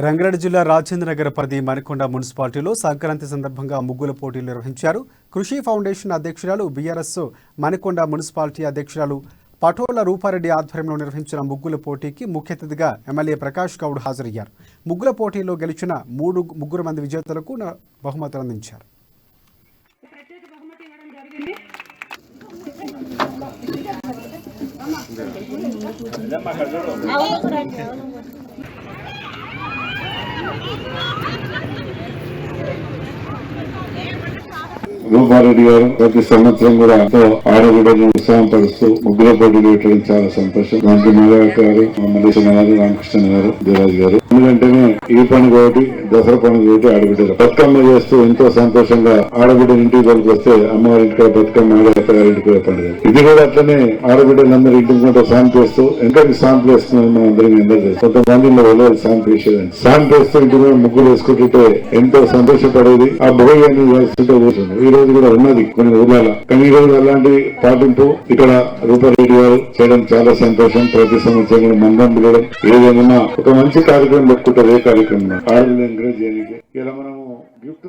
రంగారెడ్డి జిల్లా రాజేంద్రనగర్ పరిధి మణికొండ మున్సిపాలిటీలో సంక్రాంతి సందర్భంగా ముగ్గుల పోటీలు నిర్వహించారు. కృషి ఫౌండేషన్ అధ్యక్షురాలు బీఆర్ఎస్ మణికొండ మున్సిపాలిటీ అధ్యక్షురాలు పటోల రూపారెడ్డి ఆధ్వర్యంలో నిర్వహించిన ముగ్గుల పోటీకి ముఖ్య అతిథిగా ఎమ్మెల్యే ప్రకాష్ గౌడ్ హాజరయ్యారు. ముగ్గుల పోటీలో గెలిచిన ముగ్గురు మంది విజేతలకు బహుమతులు అందించారు. రూపారెడ్డి గారు ప్రతి సంవత్సరం కూడా ఎంతో ఆడబిడ్డలను ఉత్సాహం పరుస్తూ ముగ్గుల పోటీలు పెట్టడం చాలా సంతోషం. దానికి మల్లయ్య గారు, మల్లేశ్వర గారు, రామకృష్ణ గారు, దేవరాజు గారు. ఎందుకంటేనే ఈ పండుగ ఒకటి, దసరా పండుగ ఒకటి ఆడబిడ్డలు బతుకమ్మ చేస్తూ ఎంతో సంతోషంగా ఆడబిడ్డలు ఇంటికి పనికి వస్తే అమ్మవారి ఇంటికి బతుకమ్మ, అత్తగారి ఇంటికి పండుగ. ఇది కూడా అట్లనే ఆడబిడ్డలందరూ ఇంటికి కొంత శాంతి వేస్తూ ఎంతకి శాంతి వేస్తున్నాం మనం అందరం ఎంజాయ్ చేస్తాం. కొంతమంది శాంతి వేసేదండి. శాంతి వేస్తూ ఇంటి కూడా ముగ్గులు వేసుకుంటుంటే ఎంతో సంతోషపడేది. ఆ భోగాన్ని వేస్తుంటే కూర్చుంది. ఈ రోజు కూడా ఉన్నది కొన్ని ఊర్లలో, కానీ ఈ రోజు అలాంటి పాటింపు ఇక్కడ రూపారెడ్డి గారు చేయడం చాలా సంతోషం. ప్రతి సంవత్సరం కూడా మందం పిలవడం, ఏదైనా ఒక మంచి కార్యక్రమం పెట్టుకుంటారు. ఏ కార్యక్రమం ఆడపిల్లలు ఎంకరేజ్ చేయడానికి ఇలా మనము గిఫ్ట్